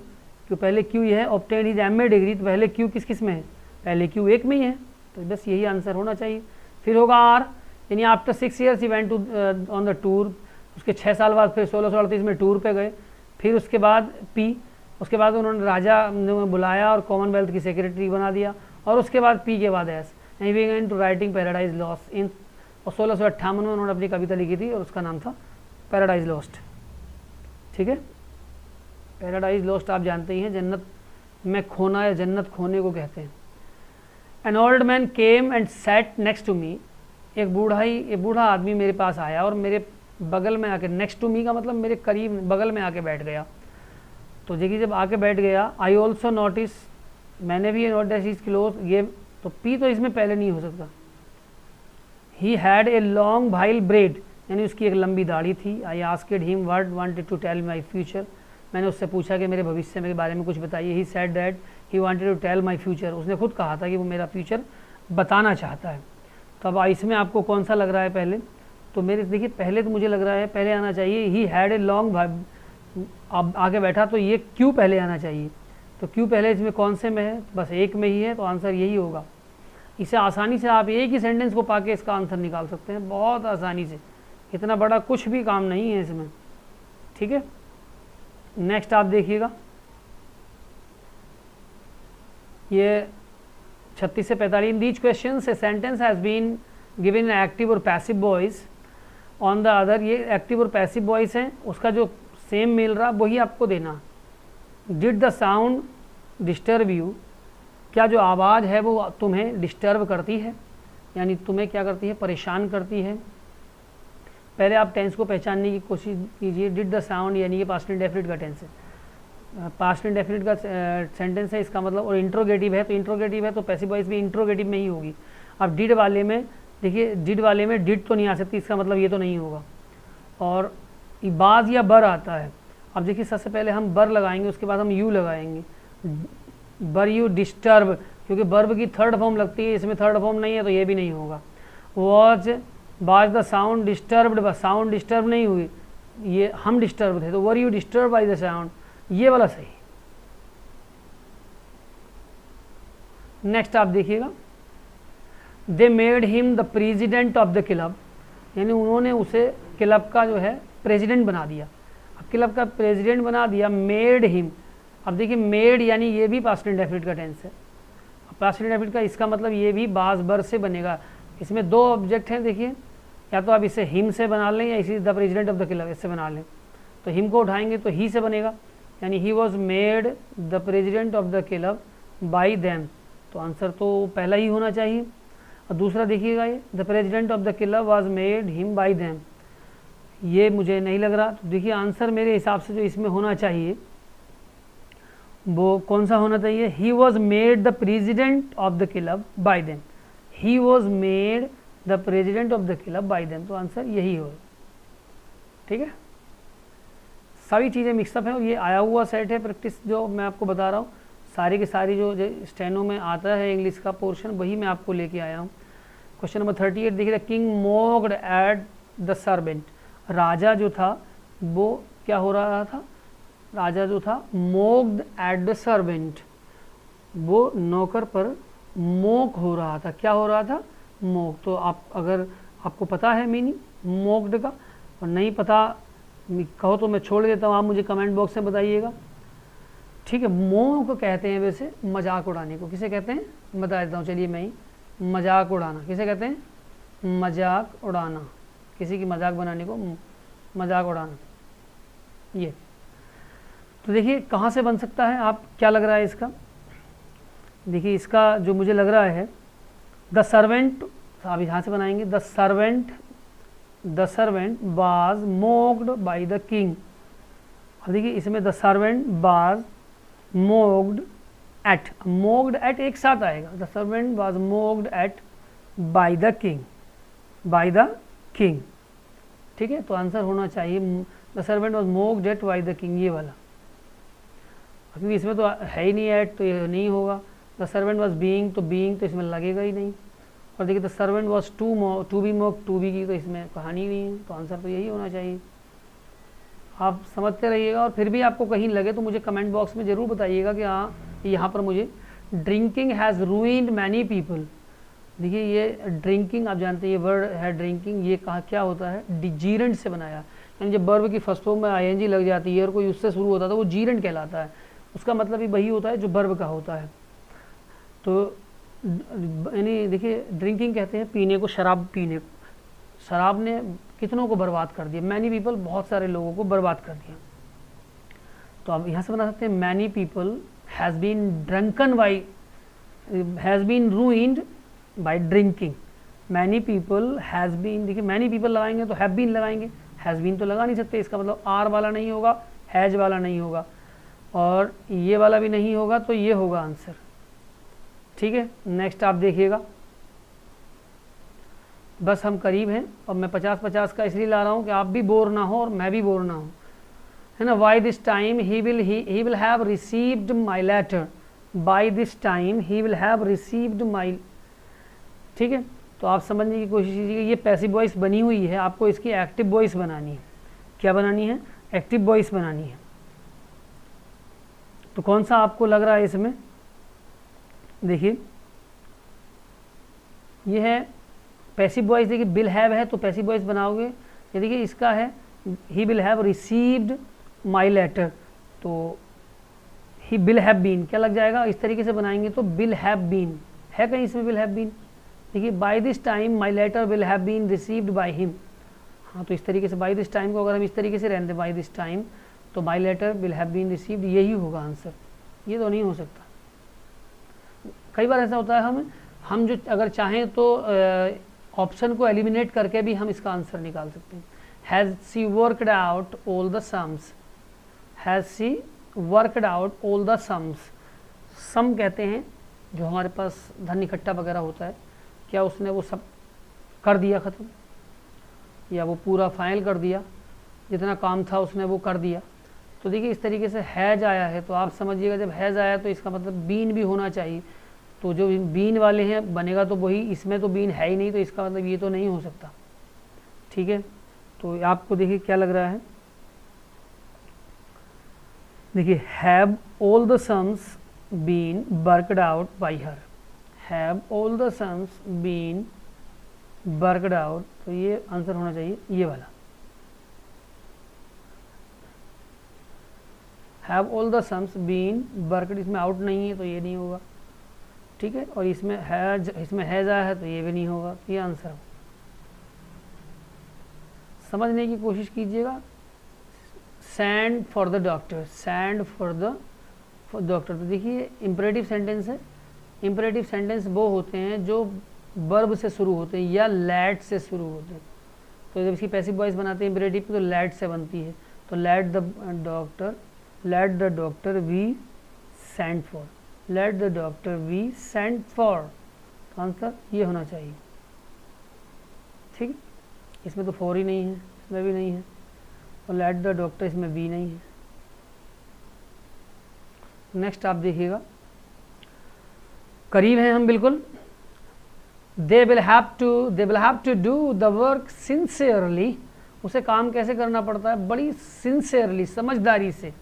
[SPEAKER 1] क्यों पहले क्यू ये है, ऑब्टेन हिज MA डिग्री, तो पहले क्यू किस किस में है? पहले क्यू एक में ही है, तो बस यही आंसर होना चाहिए। फिर होगा आर, यानी after 6 years he went to on the tour, उसके 6 साल बाद फिर 1638 में टूर पे गए। फिर उसके बाद पी, उसके बाद उन्होंने राजा ने बुलाया और कॉमनवेल्थ की सेक्रेटरी बना दिया। और उसके बाद पी के बाद S, he began to writing Paradise Lost in, और 1658 में उन्होंने अपनी कविता लिखी थी और उसका नाम था पैराडाइज लॉस्ट। ठीक है, पैराडाइज लॉस्ट आप जानते ही हैं, जन्नत में खोना या जन्नत खोने को कहते हैं। An old man came and sat next to me, एक बूढ़ा आदमी मेरे पास आया और मेरे बगल में आके, नेक्स्ट टू मी का मतलब मेरे करीब बगल में आके बैठ गया। तो देखिए जब आके बैठ गया, आई ऑल्सो नोटिस, मैंने भी ये नोटिस इज क्लोज, ये तो पी तो इसमें पहले नहीं हो सकता। He had a long while bread, यानी उसकी एक लंबी दाढ़ी थी। I asked him what wanted to tell my future, मैंने उससे पूछा कि मेरे भविष्य के बारे में कुछ बताइए। He said that he wanted to tell my future, उसने खुद कहा था कि वो मेरा फ्यूचर बताना चाहता है। तो अब इसमें आपको कौन सा लग रहा है पहले? तो मेरे देखिए पहले तो मुझे लग रहा है पहले आना चाहिए ही हैड ए लॉन्ग, अब आगे बैठा तो ये क्यों पहले आना चाहिए। तो क्यों पहले इसमें कौन से में है? बस एक में ही है, तो आंसर यही होगा। इसे आसानी से आप एक ही सेंटेंस को पाके इसका आंसर निकाल सकते हैं, बहुत आसानी से, इतना बड़ा कुछ भी काम नहीं है इसमें। ठीक है, नेक्स्ट आप देखिएगा, ये 36 से 45, in these question a sentence has been given in active और passive voice on the other, ये एक्टिव और पैसिव वॉइस हैं, उसका जो सेम मिल रहा वही आपको देना। Did the sound disturb you, क्या जो आवाज़ है वो तुम्हें डिस्टर्ब करती है, यानी तुम्हें क्या करती है, परेशान करती है। पहले आप टेंस को पहचानने की कोशिश कीजिए। डिड द साउंड यानी ये पास्ट इंडेफिनिट का टेंस है, पास्ट इंडेफिनिट का सेंटेंस है, इसका मतलब, और इंट्रोगेटिव है, तो इंट्रोगेटिव है तो पैसिव वॉइस भी इंट्रोगेटिव में ही होगी। अब डिड वाले में देखिए, डिड वाले में डिड तो नहीं आ सकती, इसका मतलब ये तो नहीं होगा। और बाज या बर आता है। अब देखिए सबसे पहले हम बर लगाएंगे, उसके बाद हम यू लगाएंगे। बर यू डिस्टर्ब, क्योंकि बर्ब की थर्ड फॉर्म लगती है, इसमें थर्ड फॉर्म नहीं है तो ये भी नहीं होगा। Was was the sound disturbed, बस साउंड डिस्टर्ब नहीं हुई, ये हम डिस्टर्ब थे, तो were you disturb by the sound, ये वाला सही। नेक्स्ट आप देखिएगा, they made him the president of the club, यानी उन्होंने उसे क्लब का जो है प्रेसिडेंट बना दिया। अब क्लब का प्रेसिडेंट बना दिया, मेड हिम। अब देखिए मेड यानी ये भी पास्ट इंडेफिनिट का टेंस है। पास्ट इंडेफिनिट का इसका मतलब ये भी बाज बर से बनेगा। इसमें दो ऑब्जेक्ट हैं, देखिए, या तो आप इसे हिम से बना लें या इसी the president of the club इससे बना लें। तो हिम को उठाएंगे तो ही से बनेगा, यानी he was made the president of the club by them, तो आंसर तो पहला ही होना चाहिए। और दूसरा देखिएगा, ये the president of the club was made him by them, ये मुझे नहीं लग रहा। तो देखिए आंसर मेरे हिसाब से जो इसमें होना चाहिए वो कौन सा होना चाहिए, he was made the president of the club by them, he was made the president of the club by them, तो आंसर यही होगा। ठीक है, सारी चीज़ें मिक्सअप हैं और ये आया हुआ सेट है प्रैक्टिस जो मैं आपको बता रहा हूँ, सारी की सारी जो स्टेनो में आता है इंग्लिश का पोर्शन वही मैं आपको लेके आया हूँ। क्वेश्चन नंबर 38 देखिए, किंग मोक्ड एट द सर्वेंट, राजा जो था वो क्या हो रहा था, राजा जो था मोक्ड एट द सर्वेंट, वो नौकर पर मोक हो रहा था। क्या हो रहा था, मोक। तो आप अगर आपको पता है मीनिंग मोक्ड का और नहीं पता कहो तो मैं छोड़ देता हूँ, आप मुझे कमेंट बॉक्स में बताइएगा। ठीक है, मोक कहते हैं वैसे मजाक उड़ाने को, किसे कहते हैं बता देता हूँ, चलिए मैं ही, मजाक उड़ाना किसे कहते हैं, मजाक उड़ाना, किसी की मजाक बनाने को मजाक उड़ाना। ये तो देखिए कहाँ से बन सकता है, आप क्या लग रहा है इसका, देखिए इसका जो मुझे लग रहा है द सर्वेंट, आप यहाँ से बनाएंगे the servant was mocked by the king. अब देखिए इसमें the servant was mocked at एक साथ आएगा, the servant was mocked at by the king. ठीक है, तो आंसर होना चाहिए the servant was mocked at by the king, ये वाला, क्योंकि इसमें तो है ही नहीं एट, तो ये नहीं होगा। द सर्वेंट वाज बीइंग, तो बीइंग तो इसमें लगेगा ही नहीं। और देखिए the servant was to be mock, to be की तो इसमें कहानी नहीं है, तो आंसर तो यही होना चाहिए। आप समझते रहिएगा और फिर भी आपको कहीं लगे तो मुझे कमेंट बॉक्स में ज़रूर बताइएगा कि हाँ यहाँ पर मुझे drinking has ruined many people. देखिए ये ड्रिंकिंग आप जानते हैं ये वर्ड है ड्रिंकिंग, ये कहा क्या होता है, जीरेंट से बनाया, यानी जब वर्ब की फर्स्ट फॉर्म में आईएनजी लग जाती है और कोई उससे शुरू होता है तो वो जीरेंट कहलाता है, उसका मतलब ही वही होता है जो वर्ब का होता है। तो यानी देखिए ड्रिंकिंग कहते हैं पीने को, शराब पीने को, शराब ने कितनों को बर्बाद कर दिया, मैनी पीपल बहुत सारे लोगों को बर्बाद कर दिया। तो आप यहाँ से बना सकते हैं many people has been drunken by, has been ruined by drinking, many people has been, देखिए मैनी पीपल लगाएंगे तो हैव बीन लगाएंगे, हैज़ बीन तो लगा नहीं सकते, इसका मतलब आर वाला नहीं होगा, हैज वाला नहीं होगा, और ये वाला भी नहीं होगा, तो ये होगा आंसर। ठीक है, नेक्स्ट आप देखिएगा, बस हम करीब हैं, और मैं 50-50 का इसलिए ला रहा हूँ कि आप भी बोर ना हो और मैं भी बोर ना हो, है ना। By this time he will have received my letter, by this time he will have received my, ठीक है। तो आप समझने की कोशिश कीजिए, ये पैसिव वॉइस बनी हुई है, आपको इसकी एक्टिव वॉइस बनानी है। क्या बनानी है? एक्टिव वॉइस बनानी है। तो कौन सा आपको लग रहा है इसमें? देखिए ये है पैसिव वॉइस, देखिए विल हैव है तो पैसिव वॉइस बनाओगे, ये देखिए इसका है he will have received my letter, तो ही विल हैव बीन क्या लग जाएगा? इस तरीके से बनाएंगे तो विल हैव बीन है कहीं इसमें विल हैव बीन, देखिए by this time my letter will have been received by him. हाँ, तो इस तरीके से बाय दिस टाइम को अगर हम इस तरीके से रहने दें बाय दिस टाइम, तो my letter will have been received, यही होगा आंसर। ये तो नहीं हो सकता। कई बार ऐसा होता है हम जो अगर चाहें तो ऑप्शन को एलिमिनेट करके भी हम इसका आंसर निकाल सकते हैं। Has she worked out all the sums, has she worked out all the sums, sum कहते हैं जो हमारे पास धन इकट्ठा वगैरह होता है, क्या उसने वो सब कर दिया ख़त्म, या वो पूरा फाइनल कर दिया, जितना काम था उसने वो कर दिया। तो देखिए इस तरीके से हैज़ आया है, तो आप समझिएगा जब हैज़ आया तो इसका मतलब बीन भी होना चाहिए, तो जो बीन वाले हैं बनेगा तो वही, इसमें तो बीन है ही नहीं, तो इसका मतलब ये तो नहीं हो सकता। ठीक है, तो आपको देखिए क्या लग रहा है, देखिए have all the sums been worked out by her, have all the sums been worked out, तो ये आंसर होना चाहिए ये वाला, have all the sums been worked, इसमें आउट नहीं है तो ये नहीं होगा। ठीक है, और इसमें हैज़ आया है तो ये भी नहीं होगा, तो ये आंसर हो। समझने की कोशिश कीजिएगा। Send for the doctor, send for doctor, तो देखिए इम्परेटिव सेंटेंस है। इम्परेटिव सेंटेंस वो होते हैं जो वर्ब से शुरू होते हैं या लैट से शुरू होते हैं। तो जब इसकी पैसिव वॉइस बनाते हैं इम्परेटिव तो लैट से बनती है, तो let the doctor V send for, let the doctor V send for, तो आंसर ये होना चाहिए। ठीक है, इसमें तो फॉर ही नहीं है, इसमें भी नहीं है, और लेट द डॉक्टर इसमें भी नहीं है। नेक्स्ट आप देखिएगा, करीब हैं हम बिल्कुल। They will have to do the work sincerely, उसे काम कैसे करना पड़ता है? बड़ी सिंसियरली, समझदारी से।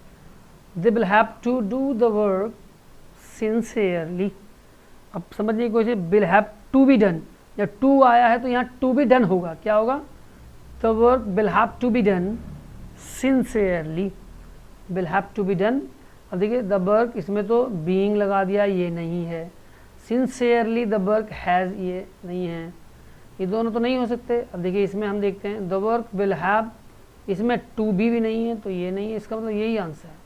[SPEAKER 1] They will have to do the work sincerely. अब समझिए कोई will have to be done, या टू आया है तो यहाँ टू बी डन होगा, क्या होगा? The work will have to be done sincerely, will have to be done. अब देखिए द वर्क, इसमें तो बीइंग लगा दिया, ये नहीं है। सिंसियरली द वर्क हैज़, ये नहीं है, ये दोनों तो नहीं हो सकते। अब देखिए इसमें हम देखते हैं द वर्क विल हैव, इसमें टू बी भी नहीं है, तो ये नहीं है, इसका मतलब यही आंसर है।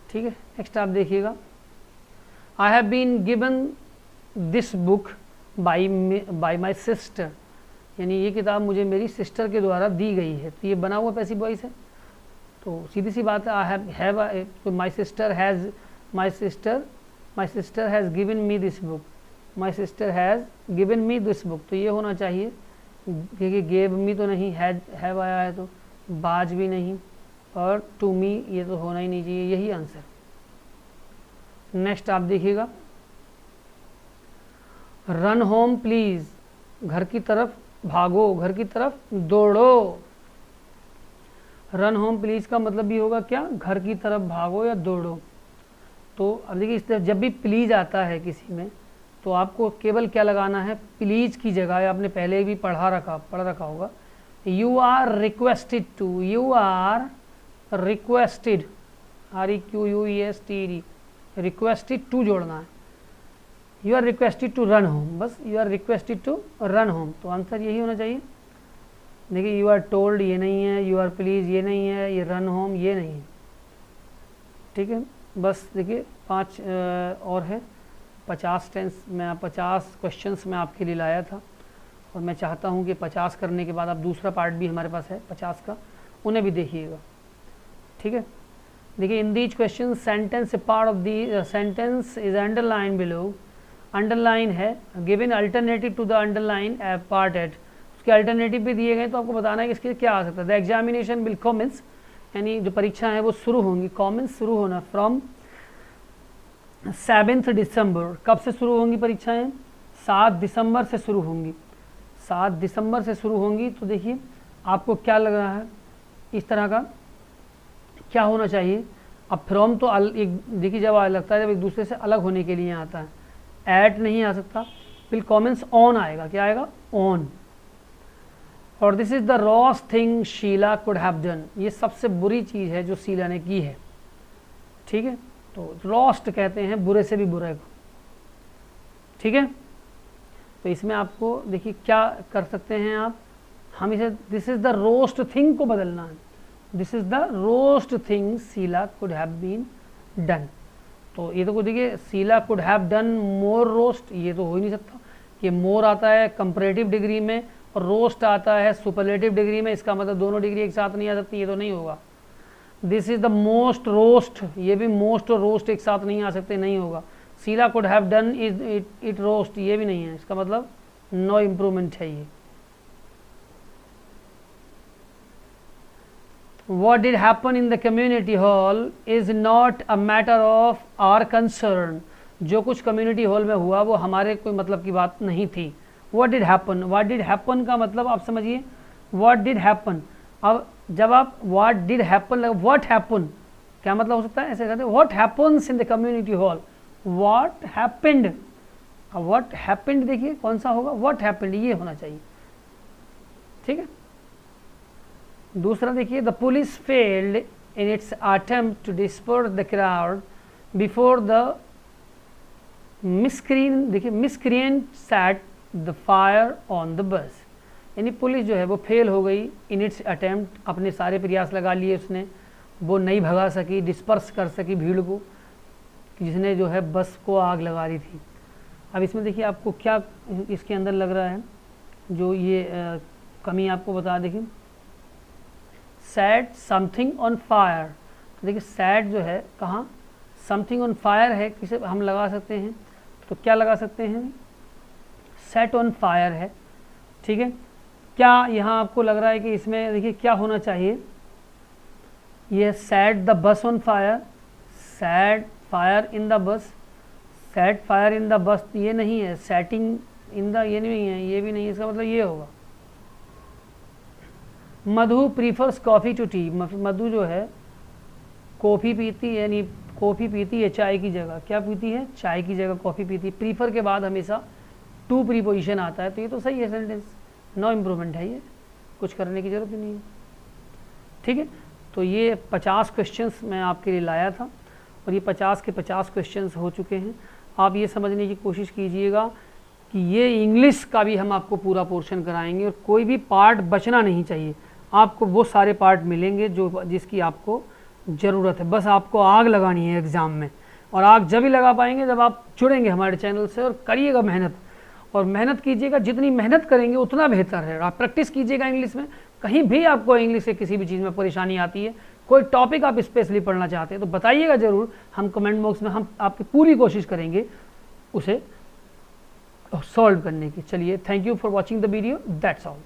[SPEAKER 1] ठीक है, नेक्स्ट आप देखिएगा, I have been given this book by my sister, यानी ये किताब मुझे मेरी सिस्टर के द्वारा दी गई है, तो ये बना हुआ पैसिव वॉइस है। तो सीधी सी बात है, आई हैव तो my sister has given me this book, my sister has given me this book, तो ये होना चाहिए, क्योंकि गेव मी तो नहीं, हैव आया है, तो बाज भी नहीं, और टू मी ये तो होना ही नहीं चाहिए, यही आंसर। नेक्स्ट आप देखिएगा, रन होम प्लीज़, घर की तरफ भागो, घर की तरफ दौड़ो। रन होम प्लीज़ का मतलब भी होगा क्या? घर की तरफ भागो या दौड़ो। तो अब देखिए इस तरह जब भी प्लीज़ आता है किसी में, तो आपको केवल क्या लगाना है? प्लीज़ की जगह, आपने पहले भी पढ़ रखा होगा, you are requested to, you are requested, REQUESTED, requested to जोड़ना है, you are requested to run home, बस you are requested to run home, तो आंसर यही होना चाहिए। देखिए यू आर टोल्ड ये नहीं है, यू आर प्लीज ये नहीं है, ये रन होम ये नहीं है। ठीक है, बस देखिए 5 और है, 50 क्वेश्चंस मैं आपके लिए लाया था, और मैं चाहता हूं कि 50 करने के बाद आप दूसरा पार्ट भी हमारे पास है 50 का, उन्हें भी देखिएगा, ठीक है। देखिए, in these question sentence part of the sentence is underline below, underline है, given alternative to the underline part at, उसके अल्टरनेटिव भी दिए गए, तो आपको बताना है कि इसके क्या आ सकता है। द एग्जामिनेशन विल कमेंस, यानी जो परीक्षा है वो शुरू होंगी, कमेंस शुरू होना, फ्रॉम 7 दिसंबर, कब से शुरू होंगी परीक्षाएं? 7 दिसंबर से शुरू होंगी, 7 दिसंबर से शुरू होंगी। तो देखिए आपको क्या लग रहा है, इस तरह का क्या होना चाहिए। अब फ्रॉम तो एक देखिए जब लगता है जब एक दूसरे से अलग होने के लिए आता है, एट नहीं आ सकता, फिर कमेंस ऑन आएगा, क्या आएगा? ऑन। और this is the worst thing Sheila could have done, ये सबसे बुरी चीज़ है जो शीला ने की है, ठीक है। तो रोस्ट कहते हैं बुरे से भी बुरे को, ठीक है। तो इसमें आपको देखिए क्या कर सकते हैं आप, हम इसे this is the worst thing को बदलना है, this is the worst thing Sheila could have been done. तो ये तो देखिए Sheila could have done more worst, ये तो हो ही नहीं सकता, ये मोर आता है कंपैरेटिव डिग्री में और रोस्ट आता है सुपरलेटिव डिग्री में, इसका मतलब दोनों डिग्री एक साथ नहीं आ सकती, ये तो नहीं होगा। This is the most roast, ये भी मोस्ट और रोस्ट एक साथ नहीं आ सकते, नहीं होगा। Sheila could have done is it worst, ये भी नहीं है, इसका मतलब नो इम्प्रूवमेंट है ये। What did happen in the community hall is not a matter of our concern, जो कुछ कम्युनिटी हॉल में हुआ वो हमारे कोई मतलब की बात नहीं थी। What did happen, what did happen का मतलब आप समझिए, what did happen, अब जब आप what did happen what happened क्या मतलब हो सकता है, ऐसे कहते हैं what happens in the community hall, what happened, अब what happened देखिए कौन सा होगा, what happened ये होना चाहिए, ठीक है। दूसरा देखिए, the police failed in its attempt to disperse the crowd before the miscreant, देखिए miscreant set the fire on the bus, यानी पुलिस जो है वो फेल हो गई इन इट्स अटेम्प्ट, अपने सारे प्रयास लगा लिए उसने, वो नहीं भगा सकी, डिस्पर्स कर सकी भीड़ को, जिसने जो है बस को आग लगा दी थी। अब इसमें देखिए आपको क्या इसके अंदर लग रहा है, जो ये कमी आपको बता, देखिए सेट समथिंग ऑन फायर, तो देखिए सेट जो है कहाँ, समथिंग ऑन फायर है, किसे हम लगा सकते हैं, तो क्या लगा सकते हैं, सेट ऑन फायर है, ठीक है। क्या यहाँ आपको लग रहा है कि इसमें देखिए क्या होना चाहिए, ये set the bus on fire, set fire in the bus, set fire in the bus ये नहीं है, सेटिंग इन द ये नहीं है, ये भी नहीं है, इसका मतलब ये होगा। मधु प्रीफर्स कॉफ़ी टू टी, मधु जो है कॉफ़ी पीती, यानी कॉफ़ी पीती है चाय की जगह, क्या पीती है, चाय की जगह कॉफ़ी पीती। प्रीफर के बाद हमेशा टू प्रीपोजिशन आता है, तो ये तो सही है सेंटेंस, नो इम्प्रूवमेंट है, ये कुछ करने की ज़रूरत ही नहीं है, ठीक है। तो ये 50 क्वेश्चंस मैं आपके लिए लाया था, और ये 50 के 50 क्वेश्चंस हो चुके हैं। आप ये समझने की कोशिश कीजिएगा कि ये इंग्लिश का भी हम आपको पूरा पोर्शन कराएंगे, और कोई भी पार्ट बचना नहीं चाहिए, आपको वो सारे पार्ट मिलेंगे जो जिसकी आपको ज़रूरत है। बस आपको आग लगानी है एग्ज़ाम में, और आग जब ही लगा पाएंगे जब आप जुड़ेंगे हमारे चैनल से, और करिएगा मेहनत, और मेहनत कीजिएगा, जितनी मेहनत करेंगे उतना बेहतर है। आप प्रैक्टिस कीजिएगा इंग्लिश में, कहीं भी आपको इंग्लिश से किसी भी चीज़ में परेशानी आती है, कोई टॉपिक आप स्पेशली पढ़ना चाहते हैं तो बताइएगा ज़रूर, हम कमेंट बॉक्स में हम आपकी पूरी कोशिश करेंगे उसे सॉल्व करने की। चलिए, thank you for watching the video, that's all.